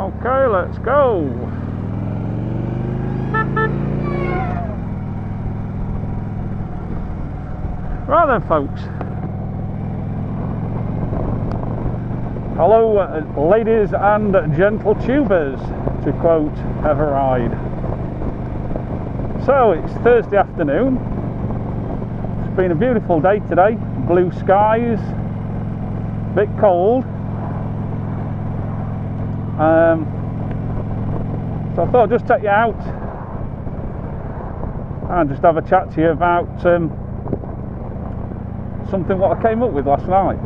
Okay, let's go. Right then, folks. Hello, ladies and gentle tubers, to quote Everride. So, it's Thursday afternoon. It's been a beautiful day today. Blue skies, a bit cold. So I thought I'd just take you out and just have a chat to you about something what I came up with last night.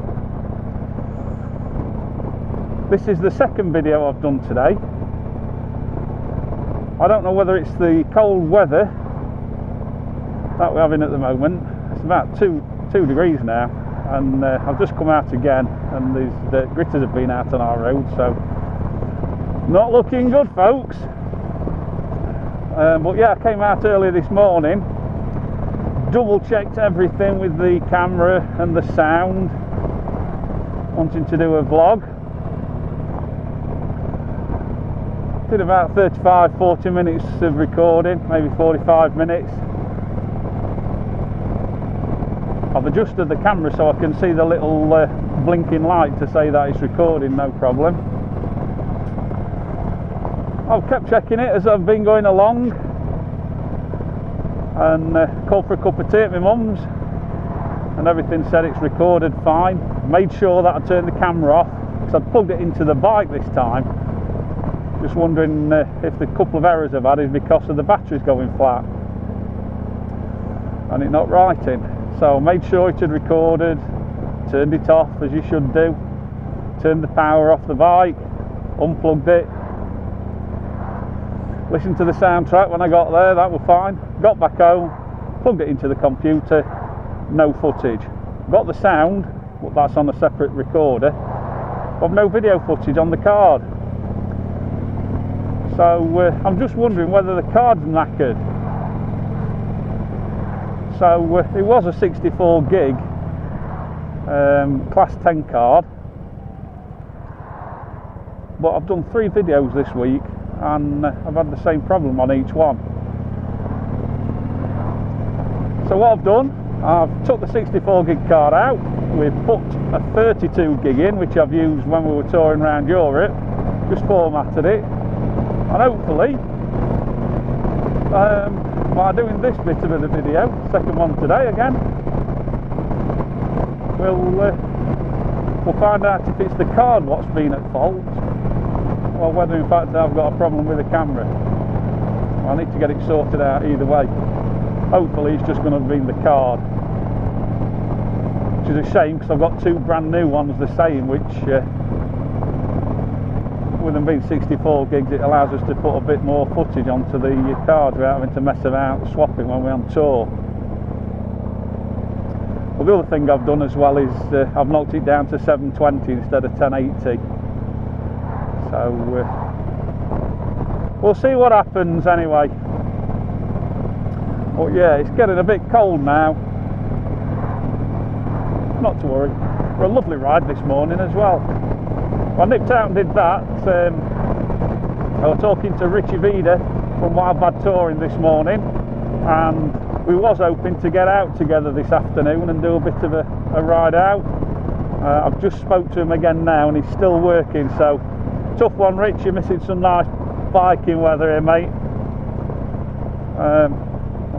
This is the second video I've done today. I don't know whether it's the cold weather that we're having at the moment. It's about 2 degrees now, and I've just come out again, and these gritters have been out on our road, so not looking good, folks. But yeah, I came out earlier this morning, double checked everything with the camera and the sound, wanting to do a vlog. Did about 35-40 minutes of recording, maybe 45 minutes. I've adjusted the camera so I can see the little blinking light to say that it's recording, no problem. I've kept checking it as I've been going along, and called for a cup of tea at my mum's, and everything said it's recorded fine. Made sure that I turned the camera off, because I'd plugged it into the bike this time. Just wondering if the couple of errors I've had is because of the batteries going flat and it not writing. So I made sure it had recorded, turned it off as you should do, turned the power off the bike, unplugged it, listened to the soundtrack when I got there, that was fine. Got back home, plugged it into the computer, no footage. Got the sound, but that's on a separate recorder, but no video footage on the card. So I'm just wondering whether the card's knackered. So it was a 64 gig class 10 card, but I've done 3 videos this week and I've had the same problem on each one. So what I've done, I've took the 64 gig card out, we've put a 32 gig in, which I've used when we were touring around Europe, just formatted it, and hopefully by doing this bit of the video, second one today again, we'll find out if it's the card what's been at fault, or whether in fact I've got a problem with the camera. I need to get it sorted out either way. Hopefully it's just going to be the card, which is a shame because I've got 2 brand new ones the same, which with them being 64 gigs, it allows us to put a bit more footage onto the cards without having to mess about swapping when we're on tour. Well, the other thing I've done as well is I've knocked it down to 720 instead of 1080. So we'll see what happens anyway. But yeah, it's getting a bit cold now. Not to worry. For a lovely ride this morning as well. I nipped out and did that. I was talking to Richie Vida from Wild Bad Touring this morning, and we was hoping to get out together this afternoon and do a bit of a ride out. I've just spoke to him again now and he's still working, so tough one, Rich, you're missing some nice biking weather here, mate. I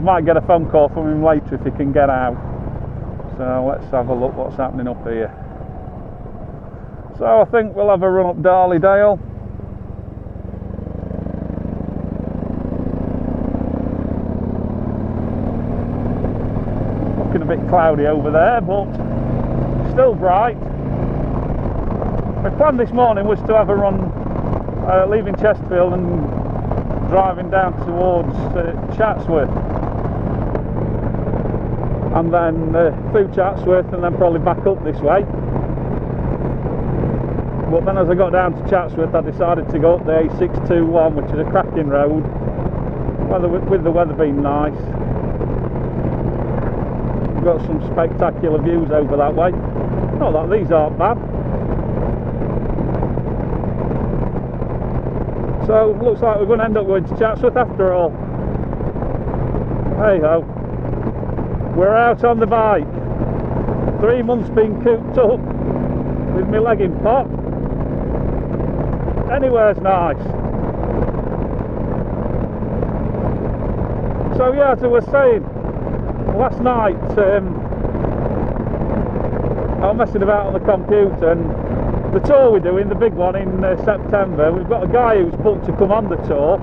might get a phone call from him later if he can get out. So let's have a look what's happening up here. So I think we'll have a run up Darley Dale. Looking a bit cloudy over there, but still bright. My plan this morning was to have a run leaving Chesterfield and driving down towards Chatsworth, and then through Chatsworth and then probably back up this way. But then as I got down to Chatsworth, I decided to go up the A621, which is a cracking road, with the weather being nice. We've got some spectacular views over that way. Not that these aren't bad. So looks like we're going to end up going to Chatsworth after all. Hey ho, we're out on the bike. 3 months been cooped up with my leg in pot. Anywhere's nice. So yeah, as I was saying, last night I was messing about on the computer, and the tour we're doing, the big one in September, we've got a guy who's booked to come on the tour,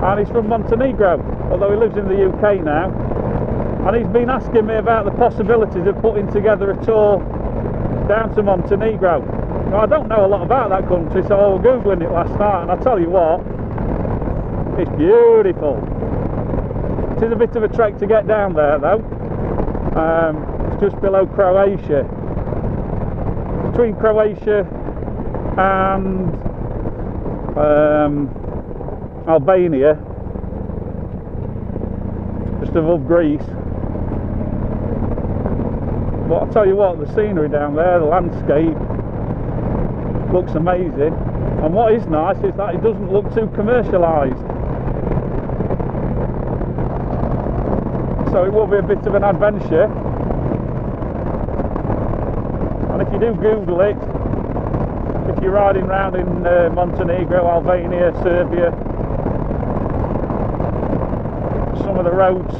and he's from Montenegro, although he lives in the UK now, and he's been asking me about the possibilities of putting together a tour down to Montenegro. Now, I don't know a lot about that country, so I was googling it last night, and I tell you what, it's beautiful. It is a bit of a trek to get down there though. It's just below Croatia. Between Croatia and Albania, just above Greece. But I'll tell you what, the scenery down there, the landscape, looks amazing. And what is nice is that it doesn't look too commercialised. So it will be a bit of an adventure. And if you do Google it, if you're riding around in Montenegro, Albania, Serbia, some of the roads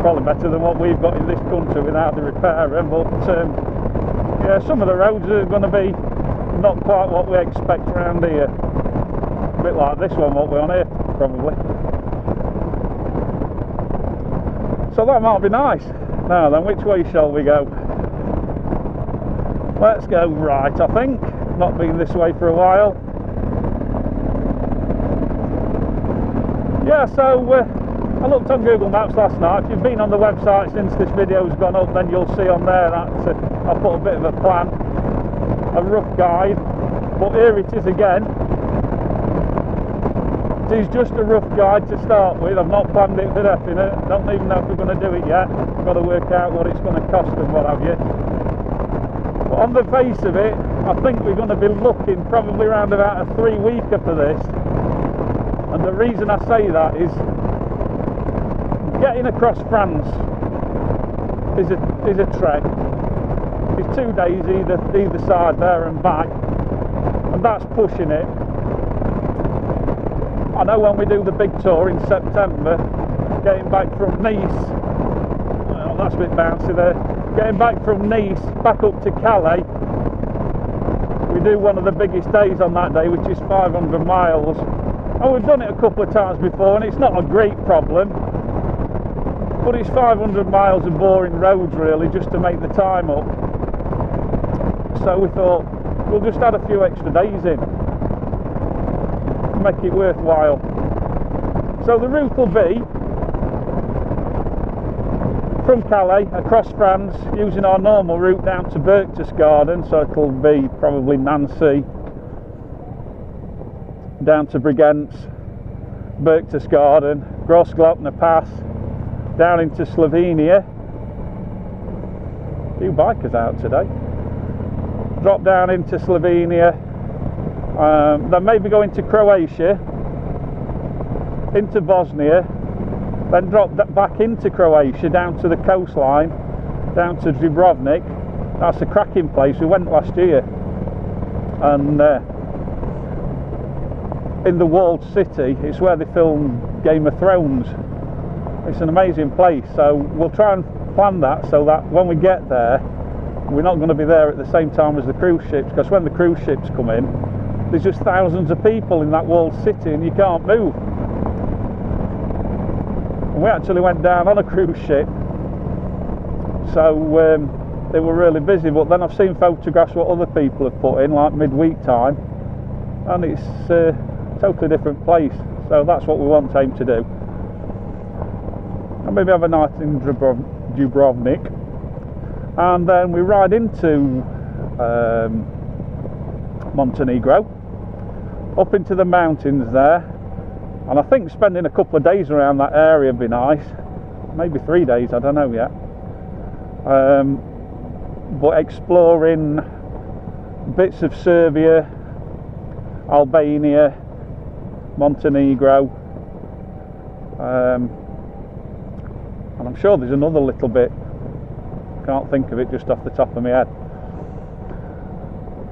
probably better than what we've got in this country without the repairing, but yeah, some of the roads are going to be not quite what we expect around here. A bit like this one, what we're on here, probably. So that might be nice. Now then, which way shall we go? Let's go right, I think. Not been this way for a while. Yeah, so I looked on Google Maps last night. If you've been on the website since this video's gone up, then you'll see on there that I put a bit of a plan, a rough guide. But here it is again. It is just a rough guide to start with. I've not planned it for definite. Don't even know if we're going to do it yet. I've got to work out what it's going to cost and what have you. But on the face of it, I think we're going to be looking probably around about a 3-weeker for this. And the reason I say that is getting across France is a trek. It's 2 days either side there and back, and that's pushing it. I know when we do the big tour in September, getting back from Nice, well, that's a bit bouncy there, getting back from Nice back up to Calais, we do one of the biggest days on that day, which is 500 miles, and we've done it a couple of times before, and it's not a great problem, but it's 500 miles of boring roads really, just to make the time up. So we thought we'll just add a few extra days in, make it worthwhile. So the route will be from Calais across France, using our normal route down to Berchtesgaden, so it'll be probably Nancy, down to Bregenz, Berchtesgaden, Grossglockner Pass, down into Slovenia. A few bikers out today. Drop down into Slovenia, then maybe go into Croatia, into Bosnia, then drop back into Croatia down to the coastline, down to Dubrovnik. That's a cracking place. We went last year, and in the walled city, it's where they filmed Game of Thrones. It's an amazing place, so we'll try and plan that so that when we get there, we're not going to be there at the same time as the cruise ships, because when the cruise ships come in, there's just thousands of people in that walled city and you can't move. And we actually went down on a cruise ship, so they were really busy, but then I've seen photographs what other people have put in, like midweek time, and it's a totally different place, so that's what we want to aim to do. And maybe have a night in Dubrovnik, and then we ride into Montenegro, up into the mountains there, and I think spending a couple of days around that area would be nice, maybe 3 days, I don't know yet, but exploring bits of Serbia, Albania, Montenegro, and I'm sure there's another little bit, can't think of it just off the top of my head.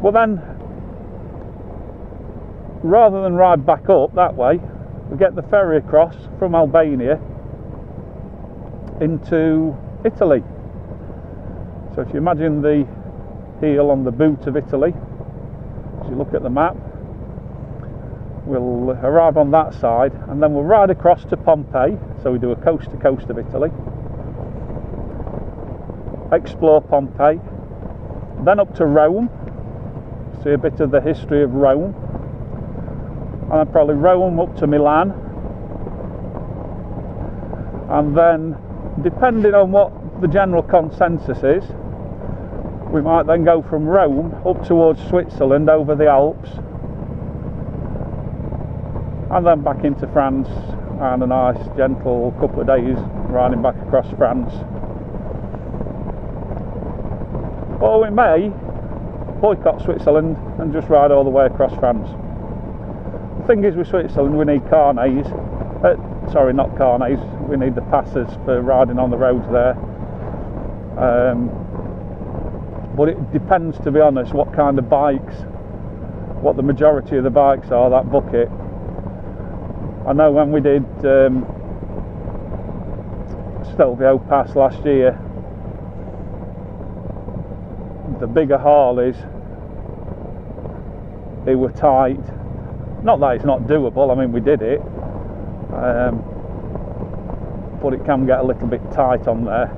Well then, rather than ride back up that way, we get the ferry across from Albania into Italy. So if you imagine the heel on the boot of Italy, as you look at the map, we'll arrive on that side and then we'll ride across to Pompeii. So we do a coast to coast of Italy, explore Pompeii, then up to Rome, see a bit of the history of Rome, and then probably Rome up to Milan, and then depending on what the general consensus is, we might then go from Rome up towards Switzerland over the Alps, and then back into France, and a nice gentle couple of days riding back across France. Or we may boycott Switzerland and just ride all the way across France. The thing is with Switzerland, we need carnets, sorry, not carnets, we need the passes for riding on the roads there. But it depends, to be honest, what kind of bikes, what the majority of the bikes are that book it. I know when we did Stelvio Pass last year, the bigger Harleys, they were tight. Not that it's not doable, I mean we did it, but it can get a little bit tight on there.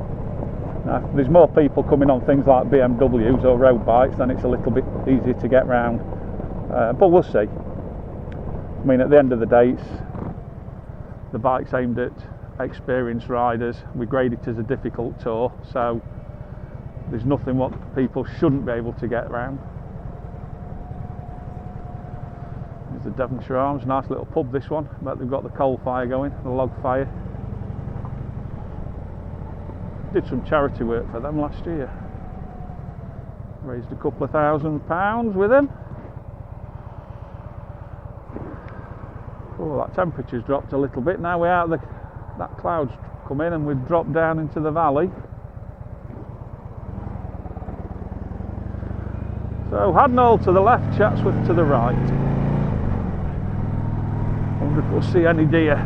Now, if there's more people coming on things like BMWs or road bikes, then it's a little bit easier to get round, but we'll see. I mean, at the end of the day, the bike's aimed at experienced riders. We grade it as a difficult tour, so there's nothing what people shouldn't be able to get round. There's the Devonshire Arms, nice little pub this one. I bet they've got the coal fire going, the log fire. Did some charity work for them last year. Raised a couple of £1,000 with them. Oh, that temperature's dropped a little bit. Now we're out of that cloud's come in and we've dropped down into the valley. So Hadnall to the left, Chatsworth to the right. I wonder if we'll see any deer.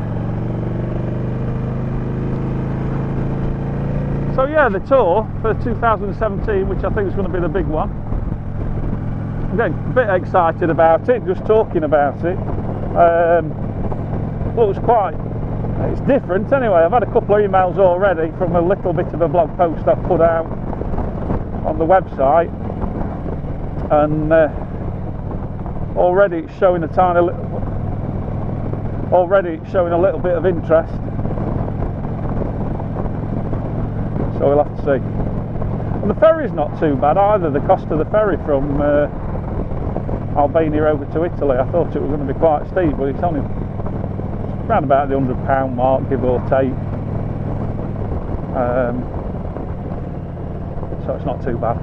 So yeah, the tour for 2017, which I think is going to be the big one. I'm getting a bit excited about it, just talking about it. It's different anyway. I've had a couple of emails already from a little bit of a blog post I've put out on the website, and already it's showing a little bit of interest. So we'll have to see. And the ferry's not too bad either. The cost of the ferry from Albania over to Italy, I thought it was going to be quite steep, but it's only around about the £100 mark, give or take. So it's not too bad.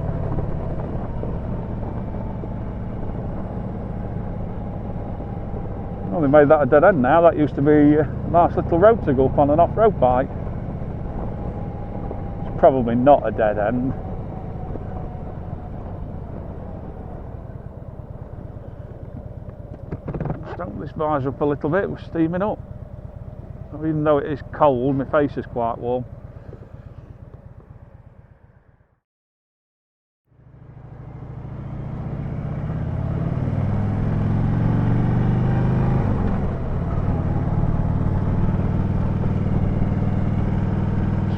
Well, they made that a dead end now. That used to be a nice little road to go up on an off-road bike. It's probably not a dead end. Stunk this visor up a little bit, we're steaming up. Even though it is cold, my face is quite warm.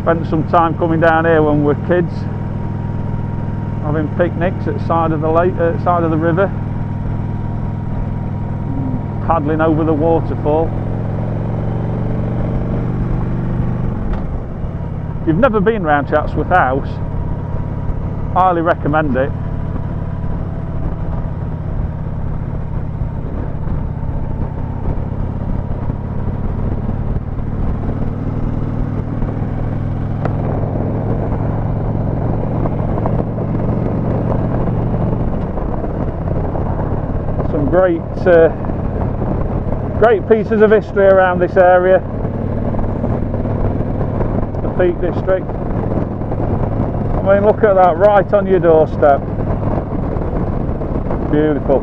Spent some time coming down here when we were kids, having picnics at the side of the lake, side of the river, paddling over the waterfall. If you've never been round Chatsworth House, highly recommend it. great pieces of history around this area, the Peak District. I mean, look at that, right on your doorstep. Beautiful.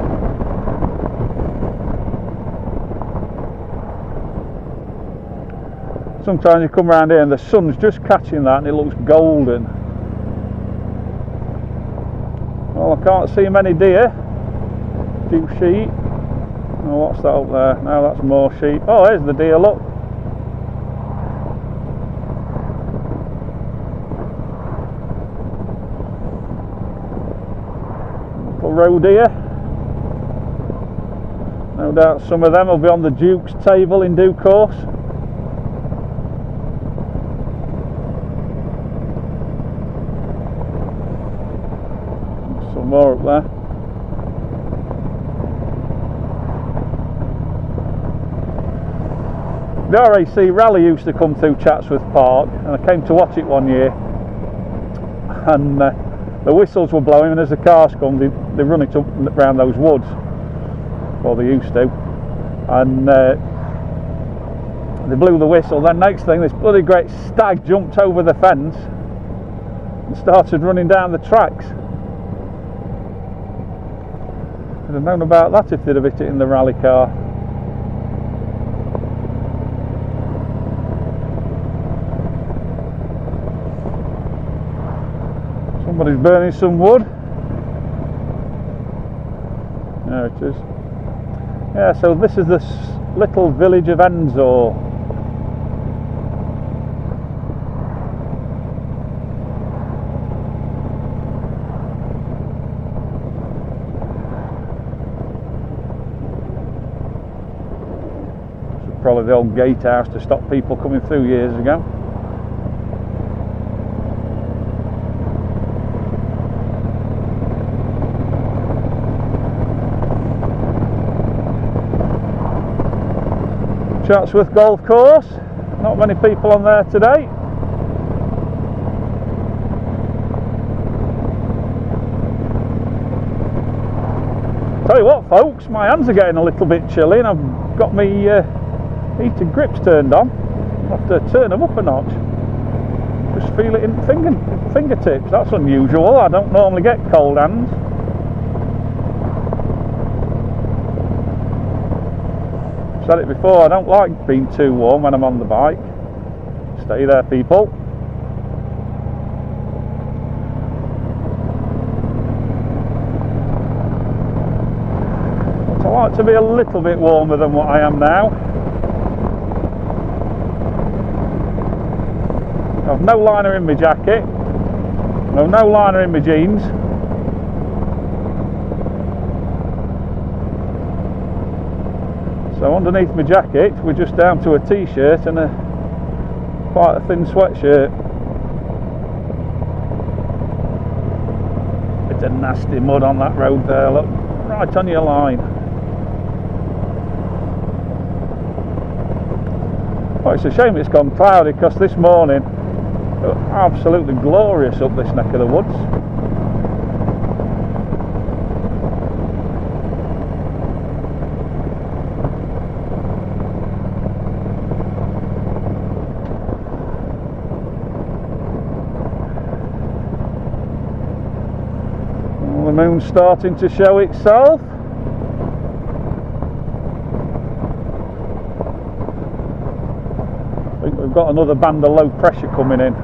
Sometimes you come around here and the sun's just catching that and it looks golden. Well, I can't see many deer. A few sheep. Oh, what's that up there? No, that's more sheep. Oh, there's the deer, look. Little roe deer. No doubt some of them will be on the Duke's table in due course. Some more up there. The RAC rally used to come through Chatsworth Park, and I came to watch it one year, and the whistles were blowing, and as the cars come, they run it up around those woods, well, they used to, and they blew the whistle. Then next thing, this bloody great stag jumped over the fence and started running down the tracks. I'd have known about that if they'd have hit it in the rally car. Somebody's burning some wood. There it is. Yeah, so this is this little village of Enzo. This is probably the old gatehouse to stop people coming through years ago. Chatsworth Golf Course, not many people on there today. Tell you what folks, my hands are getting a little bit chilly and I've got my heated grips turned on. I'll have to turn them up a notch. Just feel it in fingertips, that's unusual, I don't normally get cold hands. Said it before, I don't like being too warm when I'm on the bike. Stay there, people. But I like to be a little bit warmer than what I am now. I've no liner in my jacket, I've no liner in my jeans. So underneath my jacket we're just down to a t-shirt and quite a thin sweatshirt. Bit of nasty mud on that road there, look, right on your line. Oh, it's a shame it's gone cloudy because this morning it was absolutely glorious up this neck of the woods. The moon's starting to show itself. I think we've got another band of low pressure coming in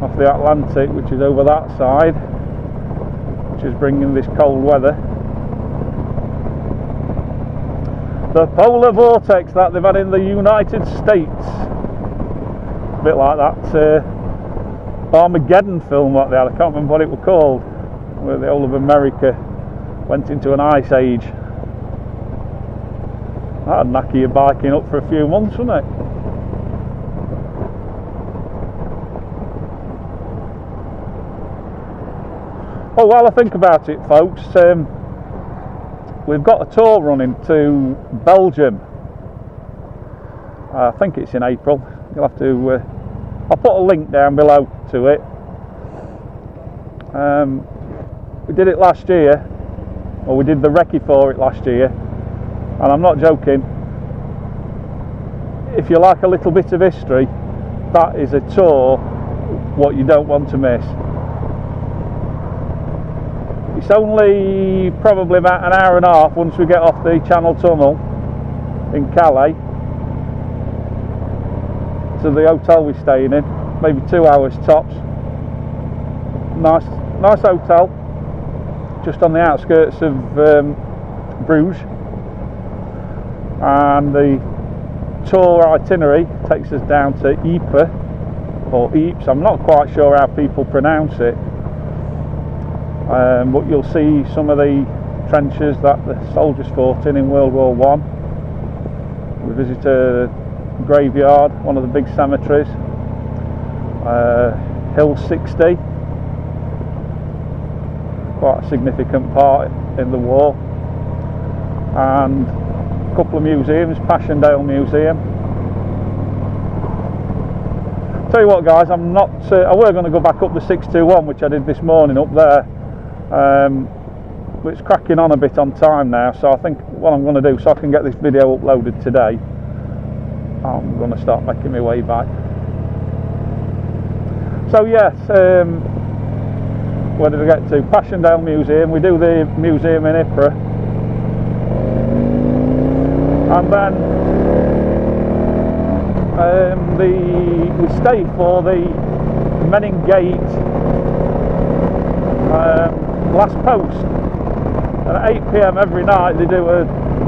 off the Atlantic, which is over that side, which is bringing this cold weather. The polar vortex that they've had in the United States, a bit like that Armageddon film what they had, I can't remember what it was called, where the whole of America went into an ice age. That'd knacker you biking up for a few months, wouldn't it? Oh, while I think about it, folks, we've got a tour running to Belgium. I think it's in April. You'll have to I'll put a link down below to it. We did it last year Well, we did the recce for it last year, and I'm not joking. If you like a little bit of history, that is a tour what you don't want to miss. It's only probably about an hour and a half once we get off the Channel Tunnel in Calais to the hotel we're staying in, maybe 2 hours tops. Nice hotel, just on the outskirts of Bruges, and the tour itinerary takes us down to Ypres, or Ypres, I'm not quite sure how people pronounce it, but you'll see some of the trenches that the soldiers fought in World War I. We visit a graveyard, one of the big cemeteries, Hill 60, quite a significant part in the war, and a couple of museums, Passchendaele Museum. Tell you what guys, I were going to go back up the 621 which I did this morning up there, but it's cracking on a bit on time now, so I think what I'm going to do, so I can get this video uploaded today, I'm going to start making my way back. So yes, where did I get to? Passchendaele Museum. We do the museum in Ypres, and then we stay for the Meningate last post, and at 8 PM every night they do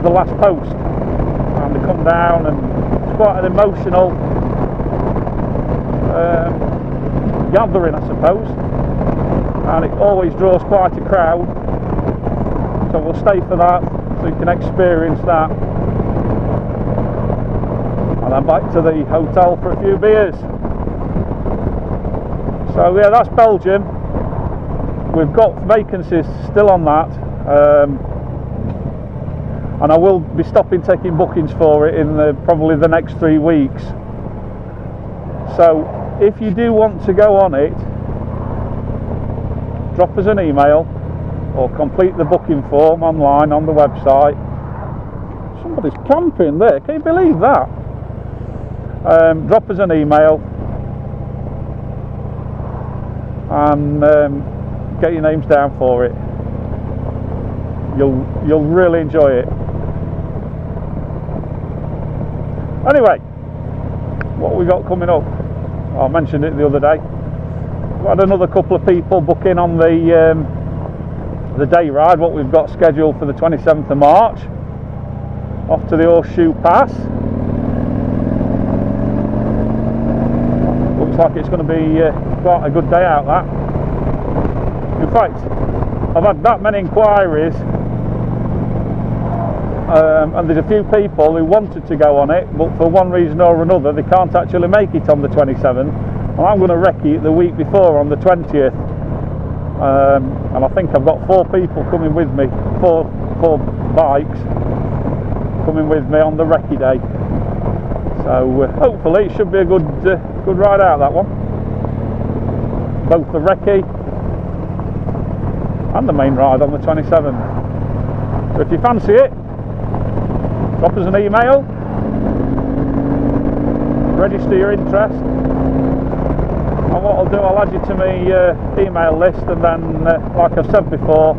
the last post, and they come down, and it's quite an emotional gathering, I suppose, and it always draws quite a crowd, so we'll stay for that so you can experience that, and then back to the hotel for a few beers. So yeah, that's Belgium. We've got vacancies still on that, and I will be taking bookings for it in probably the next 3 weeks. So if you do want to go on it, drop us an email or complete the booking form online on the website. Somebody's camping there, can you believe that? Drop us an email and get your names down for it. You'll really enjoy it. Anyway, what we got coming up? I mentioned it the other day. We had another couple of people book in on the day ride. What we've got scheduled for the 27th of March, off to the Horseshoe Pass. Looks like it's going to be quite a good day out, that. In fact, I've had that many inquiries, and there's a few people who wanted to go on it, but for one reason or another they can't actually make it on the 27th, and I'm going to recce it the week before on the 20th, and I think I've got 4 people coming with me, four bikes coming with me on the recce day, so hopefully it should be a good ride out, that one, both the recce and the main ride on the 27th. So if you fancy it, drop us an email, register your interest, and what I'll do, I'll add you to my email list, and then like I've said before,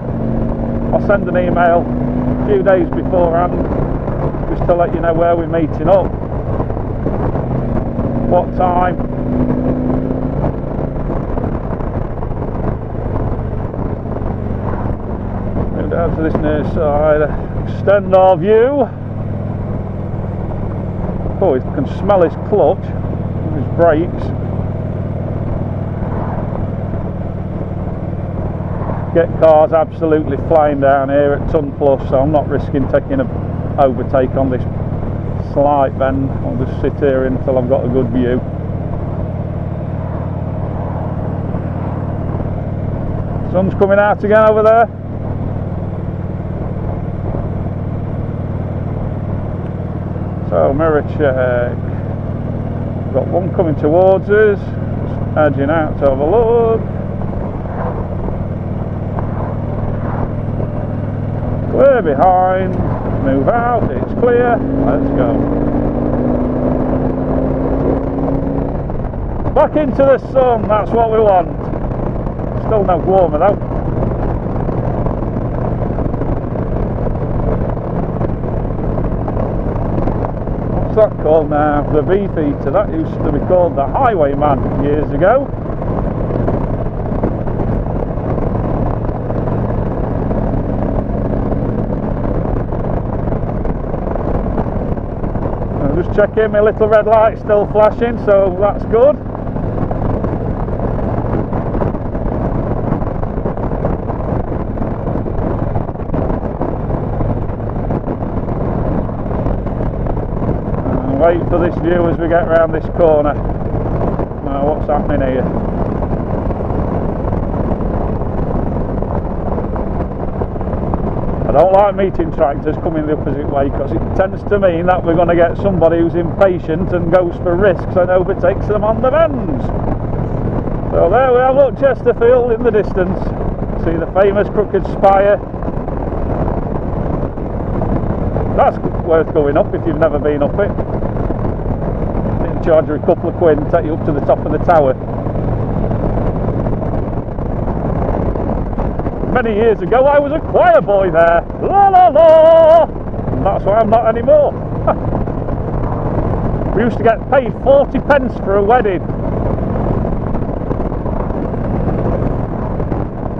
I'll send an email a few days beforehand just to let you know where we're meeting up, what time. Move down to this near side, extend our view. Oh, you can smell his clutch, his brakes. Get cars absolutely flying down here at ton plus, so I'm not risking taking an overtake on this slight bend. I'll just sit here until I've got a good view. Sun's coming out again over there. So mirror check. Got one coming towards us, just edging out to have a look. We're behind, move out, it's clear, let's go. Back into the sun, that's what we want. Still no warmer though. What's that called now? The beefeater. That used to be called the highwayman years ago. I'm just checking, my little red light's still flashing, so that's good. Wait for this view as we get round this corner. Now what's happening here? I don't like meeting tractors coming the opposite way because it tends to mean that we're going to get somebody who's impatient and goes for risks and overtakes them on the bends. So there we are, look, Chesterfield in the distance. See the famous crooked spire. That's worth going up if you've never been up it. Charge you a couple of quid and take you up to the top of the tower. Many years ago I was a choir boy there. La la la! And that's why I'm not anymore. We used to get paid 40 pence for a wedding.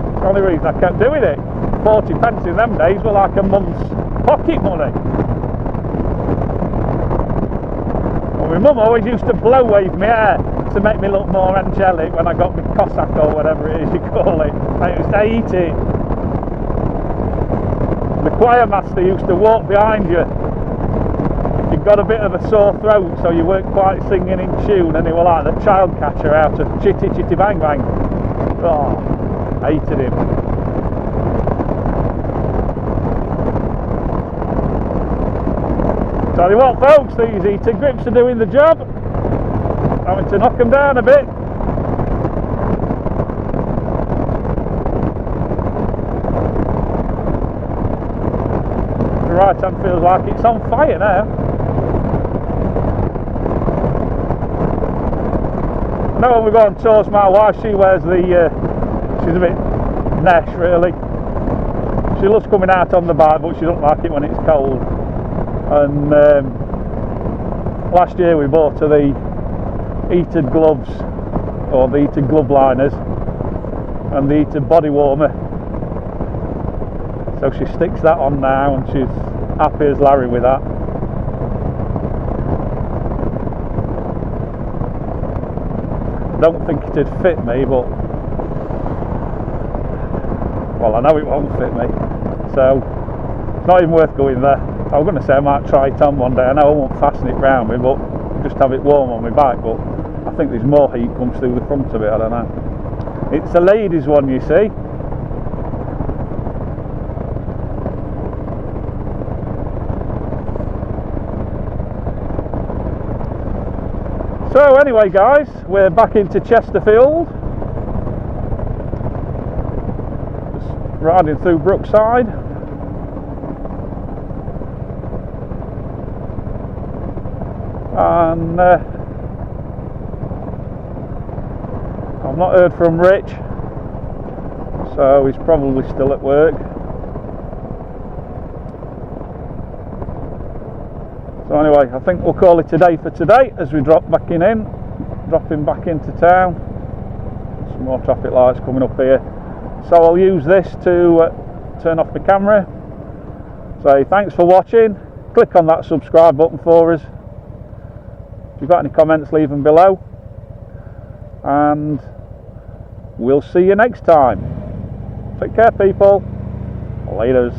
It's the only reason I kept doing it. 40 pence in them days were like a month's pocket money. My mum always used to blow wave my hair to make me look more angelic when I got my Cossack or whatever it is you call it. I used to hate it. The choir master used to walk behind you. You got a bit of a sore throat, so you weren't quite singing in tune, and he was like the child catcher out of Chitty Chitty Bang Bang. Oh, hated him. Tell you what folks, these heated grips are doing the job. Having to knock them down a bit. The right hand feels like it's on fire now. I know when we go on tours, my wife, she wears the, she's a bit nesh really. She loves coming out on the bike, but she doesn't like it when it's cold. And last year we bought her the heated gloves, or the heated glove liners, and the heated body warmer. So she sticks that on now and she's happy as Larry with that. I don't think it'd fit me, but well, I know it won't fit me, so it's not even worth going there. I was going to say I might try it on one day. I know I won't fasten it round me, but just have it warm on my bike. But I think there's more heat comes through the front of it, I don't know. It's a ladies one, you see. So anyway guys, we're back into Chesterfield. Just riding through Brookside. And I've not heard from Rich, so he's probably still at work. So anyway, I think we'll call it a day for today as we dropping back into town. Some more traffic lights coming up here. So I'll use this to turn off the camera. So thanks for watching. Click on that subscribe button for us. If you've got any comments, leave them below, and we'll see you next time. Take care people. Laters.